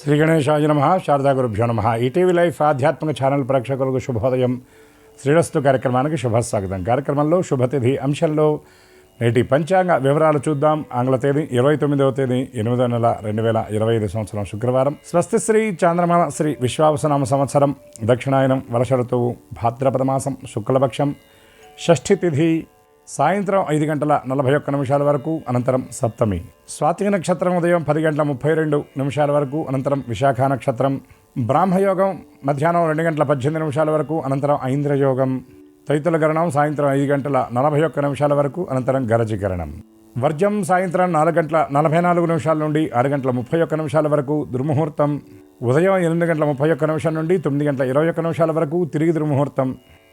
శ్రీ గణేశాయ నమః. శారదా గురుభ్యో నమః. ఈటీవీ లైఫ్ ఆధ్యాత్మిక ఛానల్ ప్రేక్షకులకు శుభోదయం. శ్రీరస్తు కార్యక్రమానికి శుభస్వాగతం. కార్యక్రమంలో శుభతిథి అంశంలో నేటి పంచాంగ వివరాలు చూద్దాం. ఆంగ్ల తేదీ 29వ తేదీ 8వ నెల 2025 సంవత్సరం శుక్రవారం. స్వస్తి శ్రీ చాంద్రమాన శ్రీ విశ్వావసనామ సంవత్సరం దక్షిణాయనం వర్ష ఋతువు భాద్రపద మాసం శుక్లపక్షం షష్ఠి తిథి సాయంత్రం 5:41 వరకు, అనంతరం సప్తమి. స్వాతి నక్షత్రం ఉదయం 10:32 వరకు, అనంతరం విశాఖ నక్షత్రం. బ్రాహ్మయోగం మధ్యాహ్నం 2:18 వరకు, అనంతరం ఐంద్రయోగం. తైతుల గరణం సాయంత్రం 5:41 వరకు, అనంతరం గరజీకరణం. వర్జం సాయంత్రం 4:44 నుండి 6:31 వరకు. దుర్ముహూర్తం ఉదయం 8:31 నుండి 9:21 వరకు, తిరిగి దుర్ముహూర్తం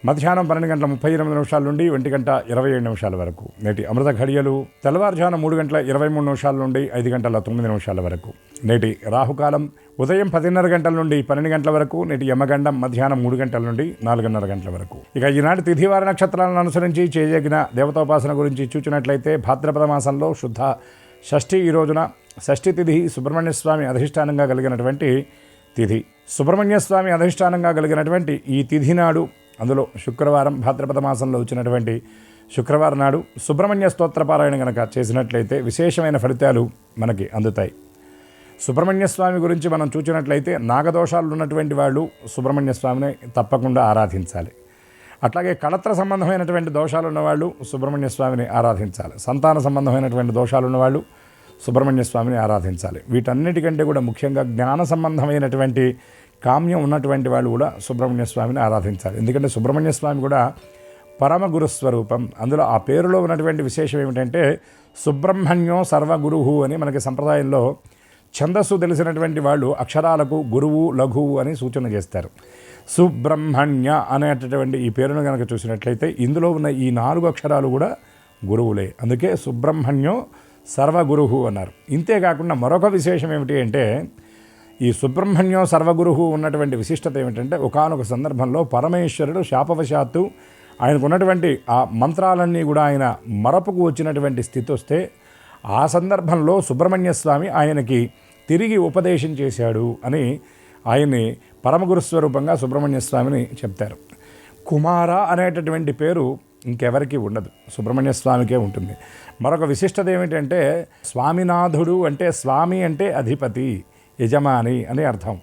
మధ్యాహ్నం 12:38 నుండి 1:27 వరకు. నేటి అమృత ఘడియలు తెల్లవారుజామున 3:23 నుండి 5:09 వరకు. నేటి రాహుకాలం ఉదయం 10:30 గంటల నుండి 12 వరకు. నేటి యమగండం మధ్యాహ్నం 3 గంటల నుండి 4:30 వరకు. ఇక ఈనాటి తిథివార నక్షత్రాలను అనుసరించి చేయగిన దేవతోపాసన గురించి చూచినట్లయితే భాద్రపద మాసంలో శుద్ధ షష్ఠి. ఈ రోజున షష్ఠి తిథి సుబ్రహ్మణ్య స్వామి అధిష్టానంగా కలిగినటువంటి తిథి. సుబ్రహ్మణ్య స్వామి అధిష్టానంగా కలిగినటువంటి ఈ తిథి నాడు, అందులో శుక్రవారం, భాద్రపద మాసంలో వచ్చినటువంటి శుక్రవారం నాడు సుబ్రహ్మణ్య స్తోత్ర పారాయణ కనుక చేసినట్లయితే విశేషమైన ఫలితాలు మనకి అందుతాయి. సుబ్రహ్మణ్య స్వామి గురించి మనం చూసినట్లయితే నాగదోషాలు ఉన్నటువంటి వాళ్ళు సుబ్రహ్మణ్య స్వామిని తప్పకుండా ఆరాధించాలి. అట్లాగే కళత్ర సంబంధమైనటువంటి దోషాలు ఉన్నవాళ్ళు సుబ్రహ్మణ్య స్వామిని ఆరాధించాలి. సంతాన సంబంధమైనటువంటి దోషాలు ఉన్నవాళ్ళు సుబ్రహ్మణ్య స్వామిని ఆరాధించాలి. వీటన్నిటికంటే కూడా ముఖ్యంగా జ్ఞాన సంబంధమైనటువంటి కామ్యం ఉన్నటువంటి వాళ్ళు కూడా సుబ్రహ్మణ్య స్వామిని ఆరాధించాలి. ఎందుకంటే సుబ్రహ్మణ్య స్వామి కూడా పరమ గురుస్వరూపం. అందులో ఆ పేరులో ఉన్నటువంటి విశేషం ఏమిటంటే సుబ్రహ్మణ్యం సర్వగురువు అని మనకి సంప్రదాయంలో ఛందస్సు తెలిసినటువంటి వాళ్ళు అక్షరాలకు గురువు, లఘువు అని సూచన చేస్తారు. సుబ్రహ్మణ్య అనేటటువంటి ఈ పేరును కనుక చూసినట్లయితే ఇందులో ఉన్న ఈ 4 అక్షరాలు కూడా గురువులే. అందుకే సుబ్రహ్మణ్యం సర్వగురువు అన్నారు. ఇంతేకాకుండా మరొక విశేషం ఏమిటి అంటే ఈ సుబ్రహ్మణ్యం సర్వగురువు ఉన్నటువంటి విశిష్టత ఏమిటంటే ఒకానొక సందర్భంలో పరమేశ్వరుడు శాపవశాత్తు ఆయనకు ఉన్నటువంటి ఆ మంత్రాలన్నీ కూడా ఆయన మరపుకు వచ్చినటువంటి స్థితి వస్తే ఆ సందర్భంలో సుబ్రహ్మణ్య స్వామి ఆయనకి తిరిగి ఉపదేశం చేశాడు అని ఆయన్ని పరమగురుస్వరూపంగా సుబ్రహ్మణ్య స్వామిని చెప్తారు. కుమార అనేటటువంటి పేరు ఇంకెవరికి ఉండదు, సుబ్రహ్మణ్య స్వామికే ఉంటుంది. మరొక విశిష్టత ఏమిటంటే స్వామినాథుడు అంటే స్వామి అంటే అధిపతి, యజమాని అని అర్థం.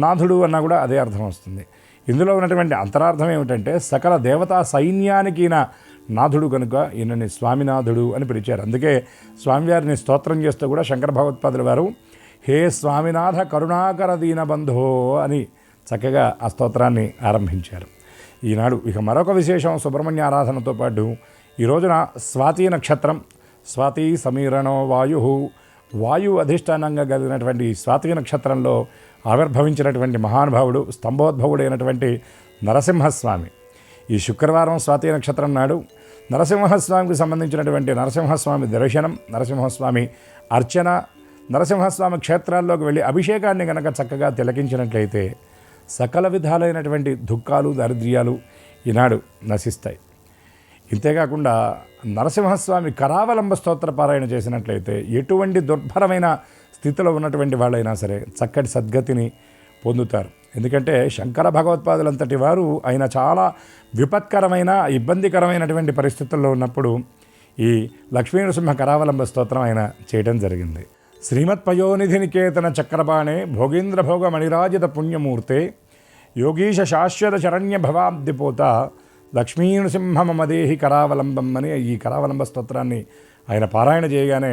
నాథుడు అన్నా కూడా అదే అర్థం వస్తుంది. ఇందులో ఉన్నటువంటి అంతరార్థం ఏమిటంటే సకల దేవతా సైన్యానికి ఈయన నాథుడు కనుక ఈయనని స్వామినాథుడు అని పిలిచారు. అందుకే స్వామివారిని స్తోత్రం చేస్తూ కూడా శంకర భగవత్పాదుల వారు హే స్వామినాథ కరుణాకర దీనబంధో అని చక్కగా ఆ స్తోత్రాన్ని ఆరంభించారు. ఈనాడు ఇక మరొక విశేషం సుబ్రహ్మణ్య ఆరాధనతో పాటు ఈ రోజున స్వాతి నక్షత్రం. స్వాతి సమీరణో వాయు అధిష్టానంగా కలిగినటువంటి స్వాతి నక్షత్రంలో ఆవిర్భవించినటువంటి మహానుభావుడు స్తంభోద్భవుడైనటువంటి నరసింహస్వామి. ఈ శుక్రవారం స్వాతి నక్షత్రం నాడు నరసింహస్వామికి సంబంధించినటువంటి నరసింహస్వామి దర్శనం, నరసింహస్వామి అర్చన, నరసింహస్వామి క్షేత్రాల్లోకి వెళ్ళి అభిషేకాన్ని కనుక చక్కగా తిలకించినట్లయితే సకల విధాలైనటువంటి దుఃఖాలు, దారిద్ర్యాలు ఈనాడు నశిస్తాయి. ఇంతేకాకుండా నరసింహస్వామి కరావలంబ స్తోత్ర పారాయణ చేసినట్లయితే ఎటువంటి దుర్భరమైన స్థితిలో ఉన్నటువంటి వాళ్ళైనా సరే చక్కటి సద్గతిని పొందుతారు. ఎందుకంటే శంకర భగవత్పాదులంతటి వారు ఆయన చాలా విపత్కరమైన, ఇబ్బందికరమైనటువంటి పరిస్థితుల్లో ఉన్నప్పుడు ఈ లక్ష్మీనరసింహ కరావలంబ స్తోత్రం ఆయన చేయడం జరిగింది. శ్రీమత్పయోనిధి నికేతన చక్రపాణే భోగేంద్ర భోగ మణిరాజిత పుణ్యమూర్తే యోగీశ శాశ్వత శరణ్య భవాబ్దిపోత లక్ష్మీనరసింహ మమదేహి కరావలంబం అని ఈ కరావలంబ స్తోత్రాన్ని ఆయన పారాయణ చేయగానే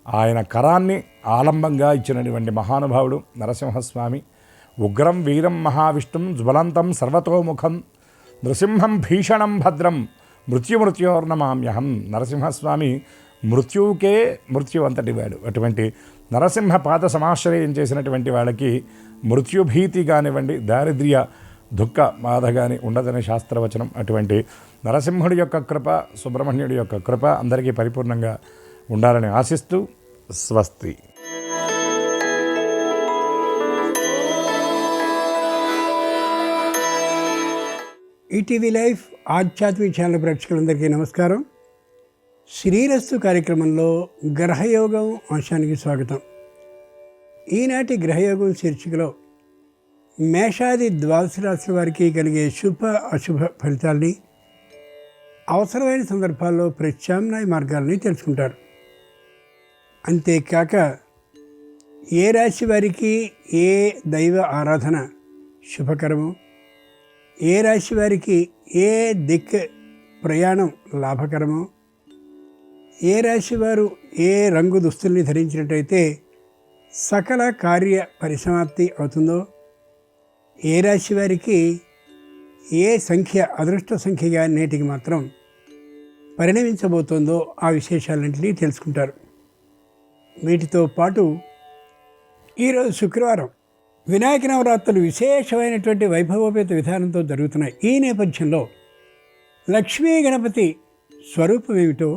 ఆయన కరాన్ని ఆలంబంగా ఇచ్చినటువంటి మహానుభావుడు నరసింహస్వామి. ఉగ్రం వీరం మహావిష్ణుం జ్వలంతం సర్వతోముఖం నృసింహం భీషణం భద్రం మృత్యుమృత్యోర్నమామ్యహం. నరసింహస్వామి మృత్యువుకే మృత్యు అంతటి వాడు. అటువంటి నరసింహ పాద సమాశ్రయం చేసినటువంటి వాళ్ళకి మృత్యుభీతి కానివ్వండి, దారిద్ర్య దుఃఖ బాధ కానీ ఉండదనే శాస్త్రవచనం. అటువంటి నరసింహుడి యొక్క కృప, సుబ్రహ్మణ్యుడి యొక్క కృప అందరికీ పరిపూర్ణంగా ఉండాలని ఆశిస్తూ స్వస్తి. ఈటీవీ లైఫ్ ఆధ్యాత్మిక ఛానల్ ప్రేక్షకులందరికీ నమస్కారం. శ్రీరస్తు కార్యక్రమంలో గ్రహయోగం అంశానికి స్వాగతం. ఈనాటి గ్రహయోగం శీర్షికలో మేషాది ద్వాదశ రాశుల వారికి కలిగే శుభ అశుభ ఫలితాలని, అవసరమైన సందర్భాల్లో ప్రత్యామ్నాయ మార్గాలని తెలుసుకుంటారు. అంతేకాక ఏ రాశి వారికి ఏ దైవ ఆరాధన శుభకరము, ఏ రాశి వారికి ఏ దిక్ ప్రయాణం లాభకరము, ఏ రాశి వారు ఏ రంగు దుస్తుల్ని ధరించినట్టయితే సకల కార్య పరిసమాప్తి అవుతుందో, ఏ రాశి వారికి ఏ సంఖ్య అదృష్ట సంఖ్యగా నేటికి మాత్రం పరిణమించబోతోందో ఆ విశేషాలన్నింటినీ తెలుసుకుంటారు. వీటితో పాటు ఈరోజు శుక్రవారం వినాయక నవరాత్రులు విశేషమైనటువంటి వైభవోపేత విధానంతో జరుగుతున్నాయి. ఈ నేపథ్యంలో లక్ష్మీ గణపతి స్వరూపం ఏమిటో,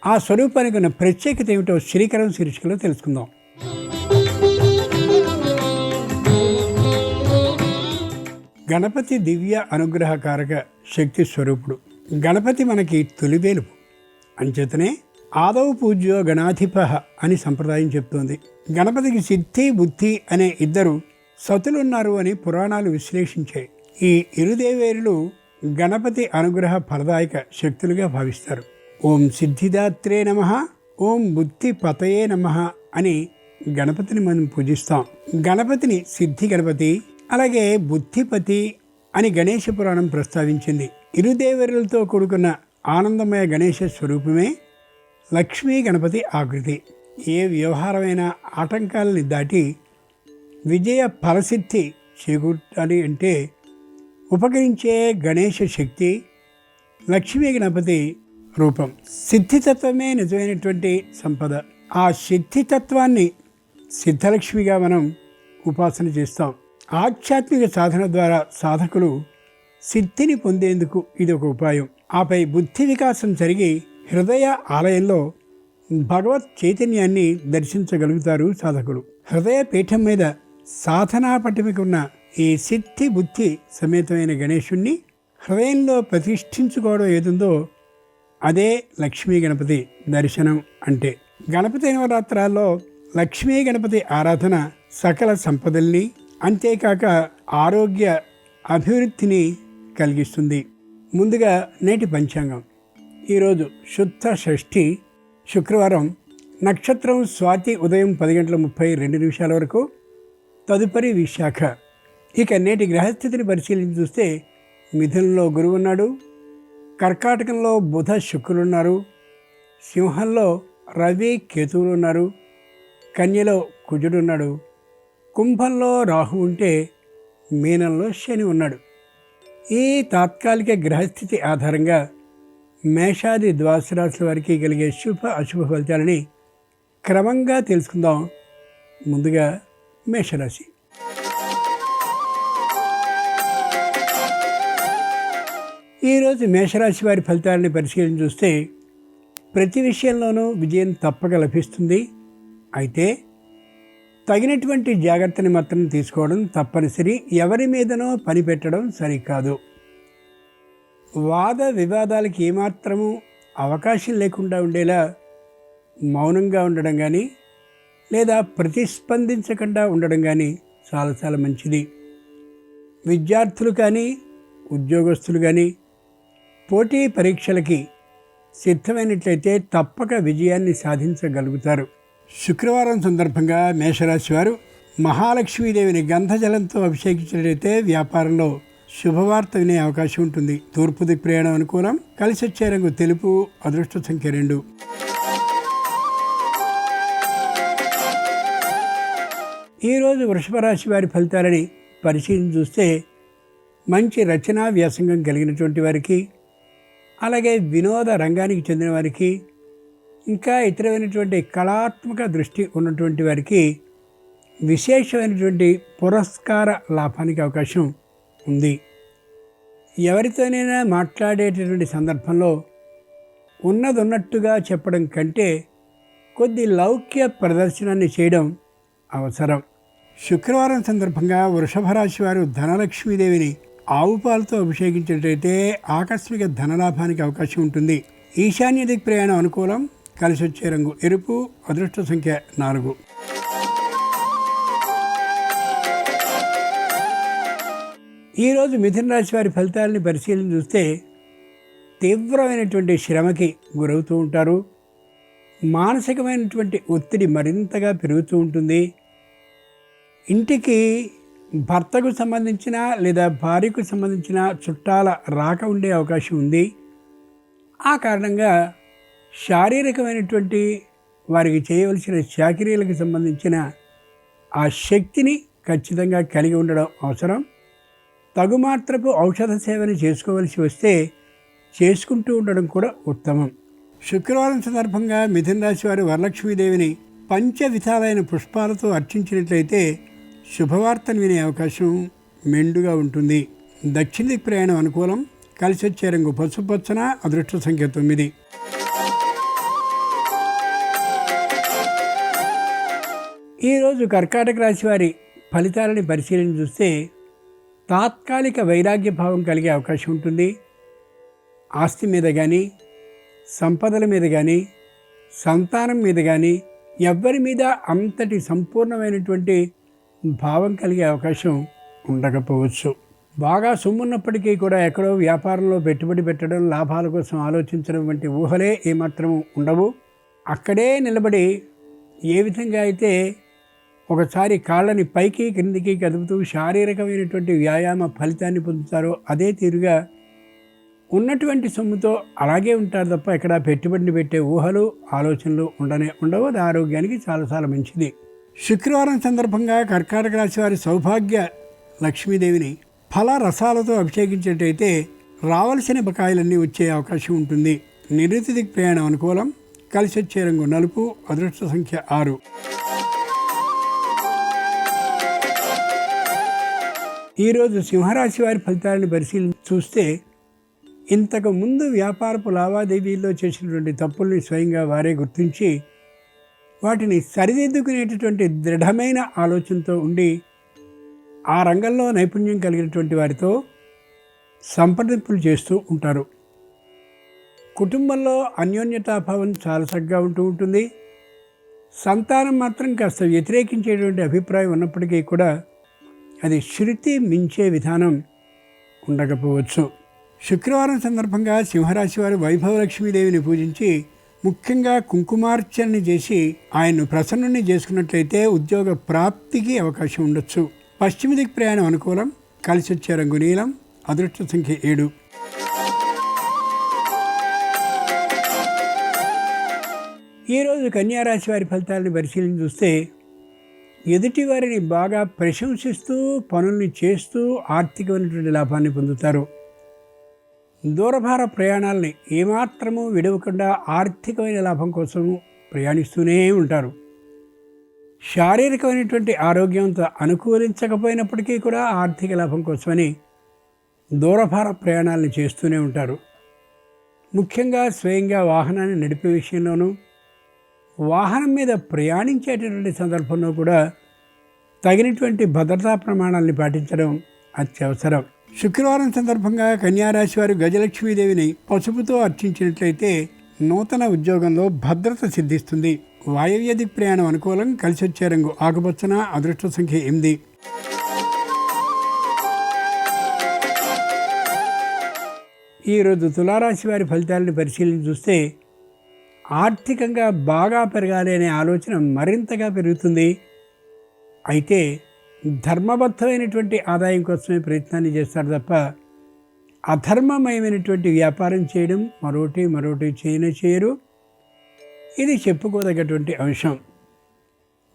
ఆ స్వరూపానికి ఉన్న ప్రత్యేకత ఏమిటో శ్రీకరం శీర్షికలో తెలుసుకుందాం. గణపతి దివ్య అనుగ్రహకారక శక్తి స్వరూపుడు. గణపతి మనకి తొలివేలుపు. అంచేతనే ఆదౌ పూజ్యో గణాధిప అని సంప్రదాయం చెప్తోంది. గణపతికి సిద్ధి బుద్ధి అనే ఇద్దరు సతులున్నారు అని పురాణాలు విశ్లేషించాయి. ఈ ఇరుదేవేరులు గణపతి అనుగ్రహ ఫలదాయక శక్తులుగా భావిస్తారు. ఓం సిద్ధిదాత్రే నమః, ఓం బుద్ధి పతయే నమః అని గణపతిని మనం పూజిస్తాం. గణపతిని సిద్ధి గణపతి, అలాగే బుద్ధిపతి అని గణేశ పురాణం ప్రస్తావించింది. ఇరుదేవరులతో కూడుకున్న ఆనందమయ గణేశ స్వరూపమే లక్ష్మీ గణపతి ఆకృతి. ఏ వ్యవహారమైన ఆటంకాలని దాటి విజయ ఫలసిద్ధి చేకూర్చాలి అంటే ఉపకరించే గణేశ శక్తి లక్ష్మీ గణపతి రూపం. సిద్ధితత్వమే నిజమైనటువంటి సంపద. ఆ సిద్ధితత్వాన్ని సిద్ధలక్ష్మిగా మనం ఉపాసన చేస్తాం. ఆధ్యాత్మిక సాధన ద్వారా సాధకులు సిద్ధిని పొందేందుకు ఇది ఒక ఉపాయం. ఆపై బుద్ధి వికాసం జరిగి హృదయ ఆలయంలో భగవత్ చైతన్యాన్ని దర్శించగలుగుతారు సాధకులు. హృదయ పీఠం మీద సాధనా పటిమకు ఉన్న ఈ సిద్ధి బుద్ధి సమేతమైన గణేశుణ్ణి హృదయంలో ప్రతిష్ఠించుకోవడం ఏదుందో అదే లక్ష్మీ గణపతి దర్శనం అంటే. గణపతి నవరాత్రాల్లో లక్ష్మీ గణపతి ఆరాధన సకల సంపదల్ని, అంతేకాక ఆరోగ్య అభివృద్ధిని కలిగిస్తుంది. ముందుగా నేటి పంచాంగం. ఈరోజు శుద్ధ షష్ఠి, శుక్రవారం. నక్షత్రం స్వాతి, ఉదయం 10:32 వరకు, తదుపరి విశాఖ. ఇక నేటి గ్రహస్థితిని పరిశీలించి చూస్తే మిథునంలో గురువు ఉన్నాడు, కర్కాటకంలో బుధ శుక్రులున్నారు, సింహంలో రవి కేతువులు ఉన్నారు, కన్యలో కుజుడున్నాడు, కుంభంలో రాహు ఉంటే మీనంలో శని ఉన్నాడు. ఈ తాత్కాలిక గ్రహస్థితి ఆధారంగా మేషాది ద్వాదశ రాశుల వారికి కలిగే శుభ అశుభ ఫలితాలని క్రమంగా తెలుసుకుందాం. ముందుగా మేషరాశి. ఈరోజు మేషరాశి వారి ఫలితాలని పరిశీలించి చూస్తే ప్రతి విషయంలోనూ విజయం తప్పక లభిస్తుంది. అయితే తగినటువంటి జాగ్రత్తని మాత్రం తీసుకోవడం తప్పనిసరి. ఎవరి మీదనో పని పెట్టడం సరికాదు. వాద వివాదాలకి ఏమాత్రము అవకాశం లేకుండా ఉండేలా మౌనంగా ఉండడం కానీ, లేదా ప్రతిస్పందించకుండా ఉండడం కానీ చాలా చాలా మంచిది. విద్యార్థులు కానీ, ఉద్యోగస్తులు కానీ పోటీ పరీక్షలకి సిద్ధమైనట్లయితే తప్పక విజయాన్ని సాధించగలుగుతారు. శుక్రవారం సందర్భంగా మేషరాశి వారు మహాలక్ష్మీదేవిని గంధజలంతో అభిషేకించినట్లయితే వ్యాపారంలో శుభవార్త వినే అవకాశం ఉంటుంది. తూర్పు దిక్కు ప్రయాణం అనుకూలం. కలిసి వచ్చే రంగు తెలుపు. అదృష్ట సంఖ్య 2. ఈరోజు వృషభ రాశి వారి ఫలితాలని పరిశీలించి చూస్తే మంచి రచనా వ్యాసంగం కలిగినటువంటి వారికి, అలాగే వినోద రంగానికి చెందిన వారికి, ఇంకా ఇతరమైనటువంటి కళాత్మక దృష్టి ఉన్నటువంటి వారికి విశేషమైనటువంటి పురస్కార లాభానికి అవకాశం ఉంది. ఎవరితోనైనా మాట్లాడేటటువంటి సందర్భంలో ఉన్నదన్నట్టుగా చెప్పడం కంటే కొద్ది లౌక్య ప్రదర్శనాన్ని చేయడం అవసరం. శుక్రవారం సందర్భంగా వృషభ రాశి వారు ధనలక్ష్మీదేవిని ఆవు పాలతో అభిషేకించినట్లయితే ఆకస్మిక ధనలాభానికి అవకాశం ఉంటుంది. ఈశాన్య దిక్ ప్రయాణం అనుకూలం. కలిసి వచ్చే రంగు ఎరుపు. అదృష్ట సంఖ్య 4. ఈరోజు మిథున రాశి వారి ఫలితాలని పరిశీలన చూస్తే తీవ్రమైనటువంటి శ్రమకి గురవుతూ ఉంటారు. మానసికమైనటువంటి ఒత్తిడి మరింతగా పెరుగుతూ ఉంటుంది. ఇంటికి భర్తకు సంబంధించిన లేదా భార్యకు సంబంధించిన చుట్టాల రాక ఉండే అవకాశం ఉంది. ఆ కారణంగా శారీరకమైనటువంటి వారికి చేయవలసిన చాకరీలకు సంబంధించిన ఆ శక్తిని ఖచ్చితంగా కలిగి ఉండడం అవసరం. తగుమాత్రపు ఔషధ సేవని చేసుకోవలసి వస్తే చేసుకుంటూ ఉండడం కూడా ఉత్తమం. శుక్రవారం సందర్భంగా మిథున రాశి వారు వరలక్ష్మీదేవిని పంచవిధాలైన పుష్పాలతో అర్చించినట్లయితే శుభవార్తను వినే అవకాశం మెండుగా ఉంటుంది. దక్షిణ దిక్ ప్రయాణం అనుకూలం. కలిసి వచ్చే రంగు పసుపచ్చన. అదృష్ట సంఖ్య 9. ఈరోజు కర్కాటక రాశి వారి ఫలితాలని పరిశీలన చూస్తే తాత్కాలిక వైరాగ్య భావం కలిగే అవకాశం ఉంటుంది. ఆస్తి మీద కానీ, సంపదల మీద కానీ, సంతానం మీద కానీ ఎవ్వరి మీద అంతటి సంపూర్ణమైనటువంటి భావం కలిగే అవకాశం ఉండకపోవచ్చు. బాగా సొమ్మున్నప్పటికీ కూడా ఎక్కడో వ్యాపారంలో పెట్టుబడి పెట్టడం, లాభాల కోసం ఆలోచించడం వంటి ఊహలే ఏమాత్రం ఉండవు. అక్కడే నిలబడి ఏ విధంగా అయితే ఒకసారి కాళ్ళని పైకి క్రిందికి కదుపుతూ శారీరకమైనటువంటి వ్యాయామ ఫలితాన్ని పొందుతారో అదే తీరుగా ఉన్నటువంటి సొమ్ముతో అలాగే ఉంటారు తప్ప ఎక్కడ పెట్టుబడిని పెట్టే ఊహలు, ఆలోచనలు ఉండవు. అది ఆరోగ్యానికి చాలా మంచిది. శుక్రవారం సందర్భంగా కర్కాటక రాశి వారి సౌభాగ్య లక్ష్మీదేవిని ఫల రసాలతో అభిషేకించినట్టయితే రావలసిన బకాయిలన్నీ వచ్చే అవకాశం ఉంటుంది. నిరుతి దిక్ ప్రయాణం అనుకూలం. కలిసి వచ్చే రంగు నలుపు. అదృష్ట సంఖ్య 6. ఈరోజు సింహరాశి వారి ఫలితాలను పరిశీలన చూస్తే ఇంతకు ముందు వ్యాపారపు లావాదేవీల్లో చేసినటువంటి తప్పుల్ని స్వయంగా వారే గుర్తించి వాటిని సరిదిద్దుకునేటటువంటి దృఢమైన ఆలోచనతో ఉండి ఆ రంగంలో నైపుణ్యం కలిగినటువంటి వారితో సంప్రదింపులు చేస్తూ ఉంటారు. కుటుంబంలో అన్యోన్యతాభావం చాలా చక్కగా ఉంటుంది. సంతానం మాత్రం కాస్త వ్యతిరేకించేటువంటి అభిప్రాయం ఉన్నప్పటికీ కూడా అది శృతి మించే విధానం ఉండకపోవచ్చు. శుక్రవారం సందర్భంగా సింహరాశి వారు వైభవలక్ష్మీదేవిని పూజించి ముఖ్యంగా కుంకుమార్చనని చేసి ఆయన్ను ప్రసన్నుని చేసుకున్నట్లయితే ఉద్యోగ ప్రాప్తికి అవకాశం ఉండొచ్చు. పశ్చిమ దిక్ ప్రయాణం అనుకూలం. కలిసి వచ్చే రంగు నీలం. అదృష్ట సంఖ్య 7. ఈరోజు కన్యారాశి వారి ఫలితాలను పరిశీలన చూస్తే ఎదుటి వారిని బాగా ప్రశంసిస్తూ పనుల్ని చేస్తూ ఆర్థికమైనటువంటి లాభాన్ని పొందుతారు. దూరభార ప్రయాణాలని ఏమాత్రమూ విడవకుండా ఆర్థికమైన లాభం కోసం ప్రయాణిస్తూనే ఉంటారు. శారీరకమైనటువంటి ఆరోగ్యంతో అనుకూలించకపోయినప్పటికీ కూడా ఆర్థిక లాభం కోసమని దూరభార ప్రయాణాలను చేస్తూనే ఉంటారు. ముఖ్యంగా స్వయంగా వాహనాన్ని నడిపే విషయంలోనూ వాహనం మీద ప్రయాణించేటటువంటి సందర్భంలో కూడా తగినటువంటి భద్రతా ప్రమాణాలని పాటించడం అత్యవసరం. శుక్రవారం సందర్భంగా కన్యారాశి వారు గజలక్ష్మీదేవిని పసుపుతో అర్చించినట్లయితే నూతన ఉద్యోగంలో భద్రత సిద్ధిస్తుంది. వాయవ్య దిక్ ప్రయాణం అనుకూలం. కలిసి వచ్చే రంగు ఆకుపచ్చన. అదృష్ట సంఖ్య 8. ఈరోజు తులారాశి వారి ఫలితాలను పరిశీలన చూస్తే ఆర్థికంగా బాగా పెరగాలి అనే ఆలోచన మరింతగా పెరుగుతుంది. అయితే ధర్మబద్ధమైనటువంటి ఆదాయం కోసమే ప్రయత్నాన్ని చేస్తారు తప్ప అధర్మమయమైనటువంటి వ్యాపారం చేయడం మరోటి చేయరు. ఇది చెప్పుకోదగ్గటువంటి అంశం.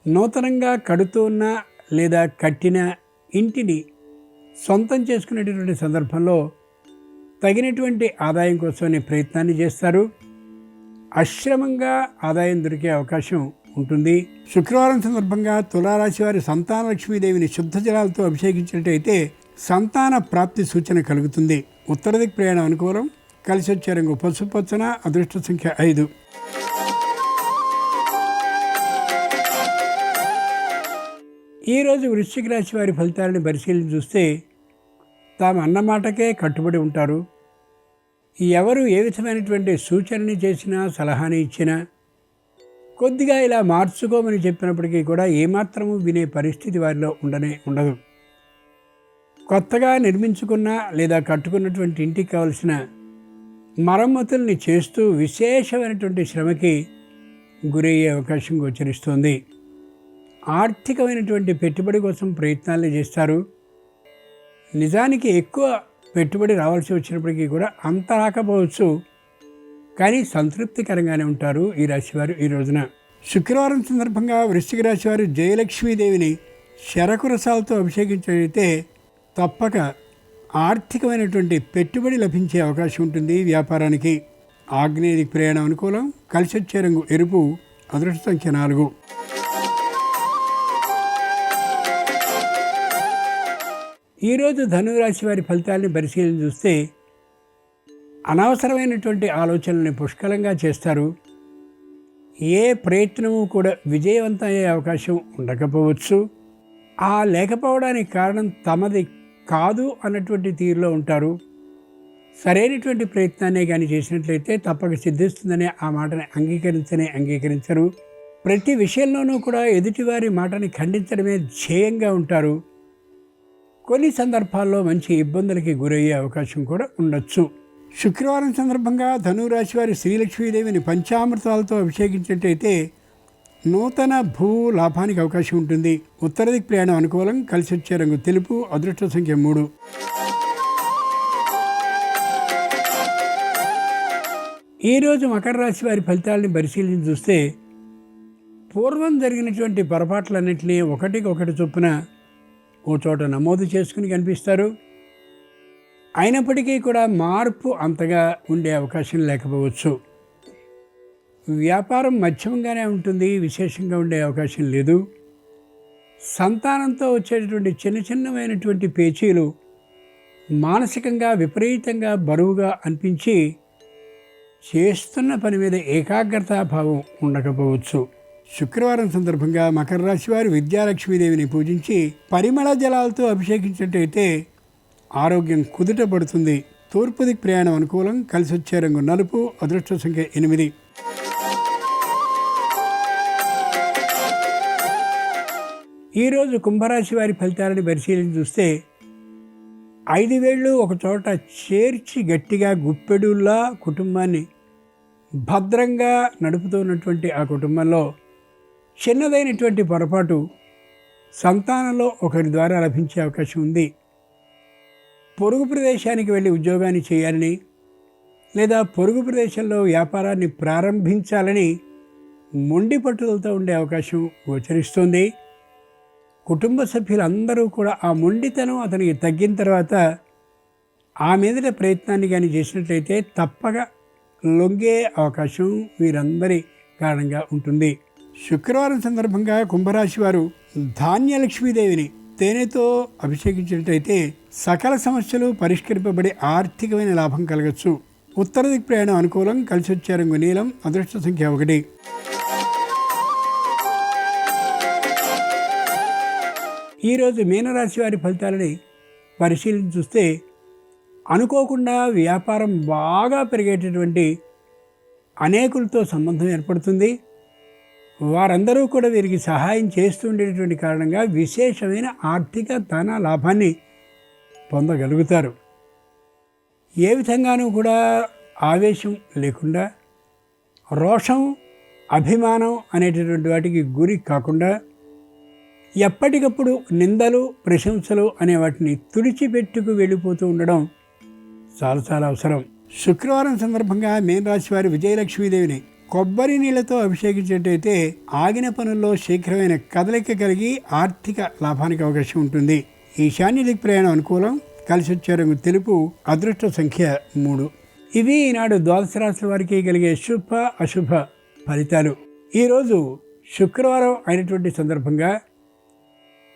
నూతనంగా కడుతున్న లేదా కట్టిన ఇంటిని సొంతం చేసుకునేటటువంటి సందర్భంలో తగినటువంటి ఆదాయం కోసమనే ప్రయత్నాన్ని చేస్తారు. అశ్రమంగా ఆదాయం దొరికే అవకాశం ఉంటుంది. శుక్రవారం సందర్భంగా తులారాశి వారి సంతాన లక్ష్మీదేవిని శుద్ధ జలాలతో అభిషేకించినట్టయితే సంతాన ప్రాప్తి సూచన కలుగుతుంది. ఉత్తర దిక్ ప్రయాణం అనుకూలం. కలిసి వచ్చే రంగు పసుపచ్చన. అదృష్ట సంఖ్య 5. ఈరోజు వృశ్చిక రాశి వారి ఫలితాలను పరిశీలన చూస్తే తాము అన్నమాటకే కట్టుబడి ఉంటారు. ఎవరు ఏ విధమైనటువంటి సూచనని చేసినా, సలహాని ఇచ్చినా, కొద్దిగా ఇలా మార్చుకోమని చెప్పినప్పటికీ కూడా ఏమాత్రము వినే పరిస్థితి వారిలో ఉండదు. కొత్తగా నిర్మించుకున్న లేదా కట్టుకున్నటువంటి ఇంటికి కావలసిన మరమ్మతుల్ని చేస్తూ విశేషమైనటువంటి శ్రమకి గురయ్యే అవకాశం గోచరిస్తోంది. ఆర్థికమైనటువంటి పెట్టుబడి కోసం ప్రయత్నాలు చేస్తారు. నిజానికి ఎక్కువ పెట్టుబడి రావాల్సి వచ్చినప్పటికీ కూడా అంత రాకపోవచ్చు, కానీ సంతృప్తికరంగానే ఉంటారు ఈ రాశివారు ఈ రోజున. శుక్రవారం సందర్భంగా వృశ్చిక రాశివారు జయలక్ష్మీదేవిని శరకు రసాలతో అభిషేకించగలిగితే తప్పక ఆర్థికమైనటువంటి పెట్టుబడి లభించే అవకాశం ఉంటుంది వ్యాపారానికి. ఆగ్నేయ ప్రయాణం అనుకూలం. కలిసి వచ్చే రంగు ఎరుపు. అదృష్ట సంఖ్య 4. ఈరోజు ధనురాశి వారి ఫలితాలని పరిశీలన చూస్తే అనవసరమైనటువంటి ఆలోచనల్ని పుష్కలంగా చేస్తారు. ఏ ప్రయత్నము కూడా విజయవంతం అయ్యే అవకాశం ఉండకపోవచ్చు. ఆ లేకపోవడానికి కారణం తమది కాదు అన్నటువంటి తీరులో ఉంటారు. సరైనటువంటి ప్రయత్నాన్నే కానీ చేసినట్లయితే తప్పక సిద్ధిస్తుందనే ఆ మాటని అంగీకరించరు. ప్రతి విషయంలోనూ కూడా ఎదుటివారి మాటని ఖండించడమే ధ్యేయంగా ఉంటారు. కొన్ని సందర్భాల్లో మంచి ఇబ్బందులకి గురయ్యే అవకాశం కూడా ఉండొచ్చు. శుక్రవారం సందర్భంగా ధనురాశి వారి శ్రీలక్ష్మీదేవిని పంచామృతాలతో అభిషేకించినట్టయితే నూతన భూ లాభానికి అవకాశం ఉంటుంది. ఉత్తర దిక్కు ప్రయాణం అనుకూలం. కలిసి వచ్చే రంగు తెలుపు. అదృష్ట సంఖ్య 3. ఈరోజు మకర రాశి వారి ఫలితాలని పరిశీలించి చూస్తే పూర్వం జరిగినటువంటి పొరపాట్లన్నింటినీ ఒకటికొకటి చొప్పున ఓ చోట నమోదు చేసుకుని కనిపిస్తారు. అయినప్పటికీ కూడా మార్పు అంతగా ఉండే అవకాశం లేకపోవచ్చు. వ్యాపారం మధ్యమంగానే ఉంటుంది, విశేషంగా ఉండే అవకాశం లేదు. సంతానంతో వచ్చేటటువంటి చిన్నమైనటువంటి పేచీలు మానసికంగా విపరీతంగా బరువుగా అనిపించి చేస్తున్న పని మీద ఏకాగ్రతాభావం ఉండకపోవచ్చు. శుక్రవారం సందర్భంగా మకర రాశి వారు విద్యాలక్ష్మీదేవిని పూజించి పరిమళ జలాలతో అభిషేకించినట్టయితే ఆరోగ్యం కుదుట పడుతుంది. తూర్పు దిక్కు ప్రయాణం అనుకూలం. కలిసి వచ్చే రంగు నలుపు. అదృష్ట సంఖ్య 8. ఈరోజు కుంభరాశి వారి ఫలితాలను పరిశీలించి చూస్తే 5 వేళ్ళు ఒక చోట చేర్చి గట్టిగా గుప్పెడుల్లా కుటుంబాన్ని భద్రంగా నడుపుతున్నటువంటి ఆ కుటుంబంలో చిన్నదైనటువంటి పొరపాటు సంతానంలో ఒకరి ద్వారా లభించే అవకాశం ఉంది. పొరుగు ప్రదేశానికి వెళ్ళి ఉద్యోగాన్ని చేయాలని లేదా పొరుగు ప్రదేశంలో వ్యాపారాన్ని ప్రారంభించాలని మొండి పట్టుదలతో ఉండే అవకాశం గోచరిస్తుంది. కుటుంబ సభ్యులందరూ కూడా ఆ మొండితనం అతనికి తగ్గిన తర్వాత ఆ మీదట ప్రయత్నాన్ని కానీ చేసినట్లయితే తప్పక లొంగే అవకాశం వీరందరి కారణంగా ఉంటుంది. శుక్రవారం సందర్భంగా కుంభరాశి వారు ధాన్యలక్ష్మీదేవిని తేనెతో అభిషేకించినట్టయితే సకల సమస్యలు పరిష్కరింపబడి ఆర్థికమైన లాభం కలగచ్చు. ఉత్తర దిక్కు ప్రయాణం అనుకూలం. కలిసి వచ్చే రంగు నీలం. అదృష్ట సంఖ్య 1. ఈరోజు మీనరాశి వారి ఫలితాలని పరిశీలించి చూస్తే అనుకోకుండా వ్యాపారం బాగా పెరిగేటటువంటి అనేకులతో సంబంధం ఏర్పడుతుంది. వారందరూ కూడా వీరికి సహాయం చేస్తూ ఉండేటటువంటి కారణంగా విశేషమైన ఆర్థిక ధన లాభాన్ని పొందగలుగుతారు. ఏ విధంగానూ కూడా ఆవేశం లేకుండా రోషం అభిమానం అనేటటువంటి వాటికి గురి కాకుండా ఎప్పటికప్పుడు నిందలు ప్రశంసలు అనే వాటిని తుడిచిపెట్టుకు వెళ్ళిపోతూ ఉండడం చాలా అవసరం. శుక్రవారం సందర్భంగా మీనరాశి వారి విజయలక్ష్మీదేవిని కొబ్బరి నీళ్లతో అభిషేకించినట్టయితే ఆగిన పనుల్లో శీఘ్రమైన కదలిక కలిగి ఆర్థిక లాభానికి అవకాశం ఉంటుంది. ఈశాన్య దిక్కు ప్రయాణం అనుకూలం. కలిసి వచ్చే రంగు తెలుపు. అదృష్ట సంఖ్య 3. ఇవి ఈనాడు ద్వాదశ రాశుల వారికి కలిగే శుభ అశుభ ఫలితాలు. ఈరోజు శుక్రవారం అయినటువంటి సందర్భంగా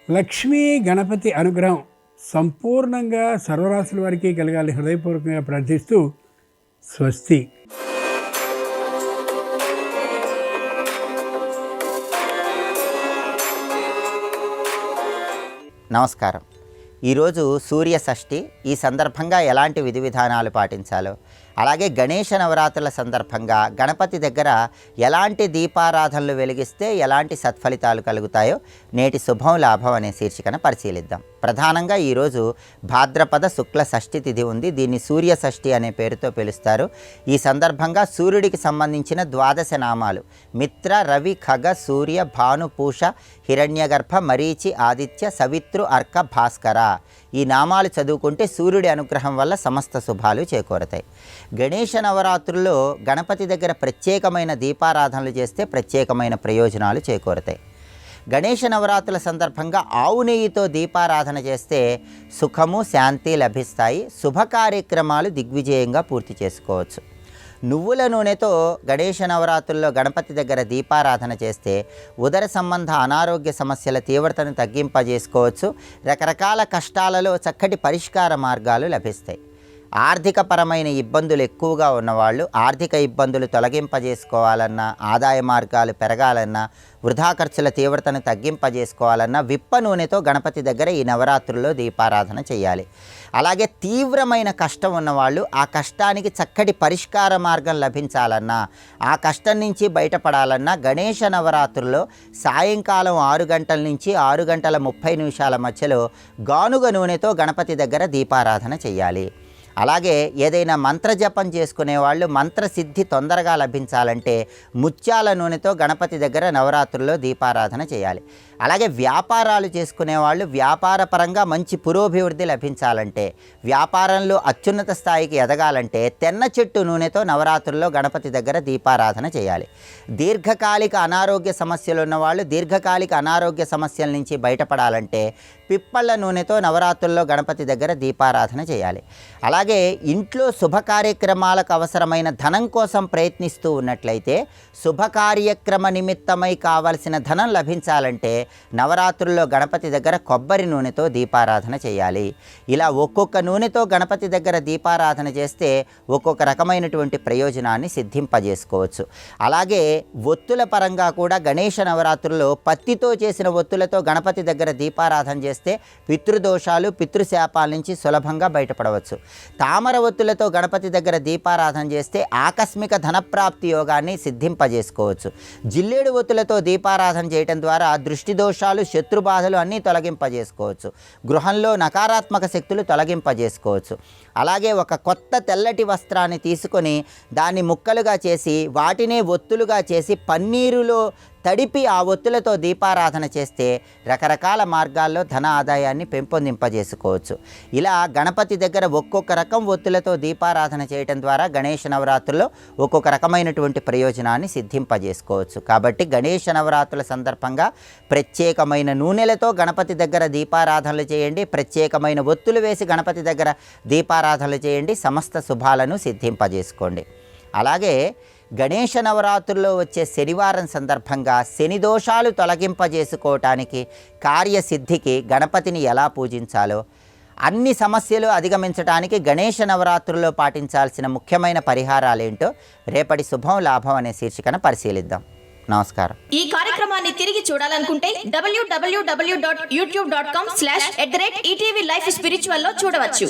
లక్ష్మీ గణపతి అనుగ్రహం సంపూర్ణంగా సర్వరాశుల వారికి కలగాలి హృదయపూర్వకంగా ప్రార్థిస్తూ స్వస్తి. నమస్కారం. ఈరోజు సూర్య షష్ఠి. ఈ సందర్భంగా ఎలాంటి విధి విధానాలు పాటించాలో, అలాగే గణేష నవరాత్రుల సందర్భంగా గణపతి దగ్గర ఎలాంటి దీపారాధనలు వెలిగిస్తే ఎలాంటి సత్ఫలితాలు కలుగుతాయో నేటి శుభం లాభం అనే శీర్షికన పరిశీలిద్దాం. ప్రధానంగా ఈరోజు భాద్రపద శుక్ల షష్ఠి తిథి ఉంది. దీన్ని సూర్య షష్ఠి అనే పేరుతో పిలుస్తారు. ఈ సందర్భంగా సూర్యుడికి సంబంధించిన 12 నామాలు మిత్ర, రవి, ఖగ, సూర్య, భాను, పూష, హిరణ్యగర్భ, మరీచి, ఆదిత్య, సవిత్రు, అర్క, భాస్కర ఈ నామాలు చదువుకుంటే సూర్యుడి అనుగ్రహం వల్ల సమస్త శుభాలు చేకూరతాయి. గణేష నవరాత్రుల్లో గణపతి దగ్గర ప్రత్యేకమైన దీపారాధనలు చేస్తే ప్రత్యేకమైన ప్రయోజనాలు చేకూరతాయి. గణేష నవరాత్రుల సందర్భంగా ఆవు నెయ్యితో దీపారాధన చేస్తే సుఖము, శాంతి లభిస్తాయి. శుభ కార్యక్రమాలు దిగ్విజయంగా పూర్తి చేసుకోవచ్చు. నువ్వుల నూనెతో గణేష నవరాత్రుల్లో గణపతి దగ్గర దీపారాధన చేస్తే ఉదర సంబంధ అనారోగ్య సమస్యల తీవ్రతను తగ్గింపజేసుకోవచ్చు. రకరకాల కష్టాలలో చక్కటి పరిష్కార మార్గాలు లభిస్తాయి. ఆర్థికపరమైన ఇబ్బందులు ఎక్కువగా ఉన్నవాళ్ళు ఆర్థిక ఇబ్బందులు తొలగింపజేసుకోవాలన్నా, ఆదాయ మార్గాలు పెరగాలన్నా, వృధా ఖర్చుల తీవ్రతను తగ్గింపజేసుకోవాలన్నా విప్ప నూనెతో గణపతి దగ్గర ఈ నవరాత్రుల్లో దీపారాధన చేయాలి. అలాగే తీవ్రమైన కష్టం ఉన్నవాళ్ళు ఆ కష్టానికి చక్కటి పరిష్కార మార్గం లభించాలన్నా, ఆ కష్టం నుంచి బయటపడాలన్నా గణేష నవరాత్రుల్లో సాయంకాలం 6 గంటల నుంచి 6 గంటల 30 నిమిషాల మధ్యలో గానుగ నూనెతో గణపతి దగ్గర దీపారాధన చేయాలి. అలాగే ఏదైనా మంత్రజపం చేసుకునే వాళ్ళు మంత్రసిద్ధి తొందరగా లభించాలంటే ముత్యాల నూనెతో గణపతి దగ్గర నవరాత్రుల్లో దీపారాధన చేయాలి. అలాగే వ్యాపారాలు చేసుకునే వాళ్ళు వ్యాపార పరంగా మంచి పురోభివృద్ధి లభించాలంటే, వ్యాపారంలో అత్యున్నత స్థాయికి ఎదగాలంటే తెన్న చెట్టు నూనెతో నవరాత్రుల్లో గణపతి దగ్గర దీపారాధన చేయాలి. దీర్ఘకాలిక అనారోగ్య సమస్యలు ఉన్నవాళ్ళు దీర్ఘకాలిక అనారోగ్య సమస్యల నుంచి బయటపడాలంటే పిప్పళ్ళ నూనెతో నవరాత్రుల్లో గణపతి దగ్గర దీపారాధన చేయాలి. అలాగే ఇంట్లో శుభ కార్యక్రమాలకు అవసరమైన ధనం కోసం ప్రయత్నిస్తూ ఉన్నట్లయితే శుభకార్యక్రమ నిమిత్తమై కావలసిన ధనం లభించాలంటే నవరాత్రుల్లో గణపతి దగ్గర కొబ్బరి నూనెతో దీపారాధన చేయాలి. ఇలా ఒక్కొక్క నూనెతో గణపతి దగ్గర దీపారాధన చేస్తే ఒక్కొక్క రకమైనటువంటి ప్రయోజనాన్ని సిద్ధింపజేసుకోవచ్చు. అలాగే ఒత్తుల పరంగా కూడా గణేష నవరాత్రుల్లో పత్తితో చేసిన ఒత్తులతో గణపతి దగ్గర దీపారాధన చేస్తే పితృదోషాలు, పితృశాపాల నుంచి సులభంగా బయటపడవచ్చు. తామర ఒత్తులతో గణపతి దగ్గర దీపారాధన చేస్తే ఆకస్మిక ధనప్రాప్తి యోగాన్ని సిద్ధింపజేసుకోవచ్చు. జిల్లేడు ఒత్తులతో దీపారాధన చేయడం ద్వారా దృష్టి దోషాలు, శత్రుబాధలు అన్నీ తొలగింపజేసుకోవచ్చు. గృహంలో నకారాత్మక శక్తులు తొలగింపజేసుకోవచ్చు. అలాగే ఒక కొత్త తెల్లటి వస్త్రాన్ని తీసుకొని దాన్ని ముక్కలుగా చేసి వాటినే ఒత్తులుగా చేసి పన్నీరులో తడిపి ఆ ఒత్తులతో దీపారాధన చేస్తే రకరకాల మార్గాల్లో ధన ఆదాయాన్ని పెంపొందింపజేసుకోవచ్చు. ఇలా గణపతి దగ్గర ఒక్కొక్క రకం ఒత్తులతో దీపారాధన చేయడం ద్వారా గణేష నవరాత్రుల్లో ఒక్కొక్క రకమైనటువంటి ప్రయోజనాన్ని సిద్ధింపజేసుకోవచ్చు. కాబట్టి గణేష నవరాత్రుల సందర్భంగా ప్రత్యేకమైన నూనెలతో గణపతి దగ్గర దీపారాధనలు చేయండి. ప్రత్యేకమైన ఒత్తులు వేసి గణపతి దగ్గర దీపారాధనలు చేయండి. సమస్త శుభాలను సిద్ధింపజేసుకోండి. అలాగే గణేష నవరాత్రుల్లో వచ్చే శనివారం సందర్భంగా శని దోషాలు తొలగింపజేసుకోవటానికి, కార్యసిద్ధికి గణపతిని ఎలా పూజించాలో, అన్ని సమస్యలు అధిగమించడానికి గణేష నవరాత్రుల్లో పాటించాల్సిన ముఖ్యమైన పరిహారాలేంటో రేపటి శుభం లాభం అనే శీర్షికన పరిశీలిద్దాం. నమస్కారం. ఈ కార్యక్రమాన్ని తిరిగి చూడాలనుకుంటే www.youtube.com/ETV Life Spiritual లో చూడవచ్చు.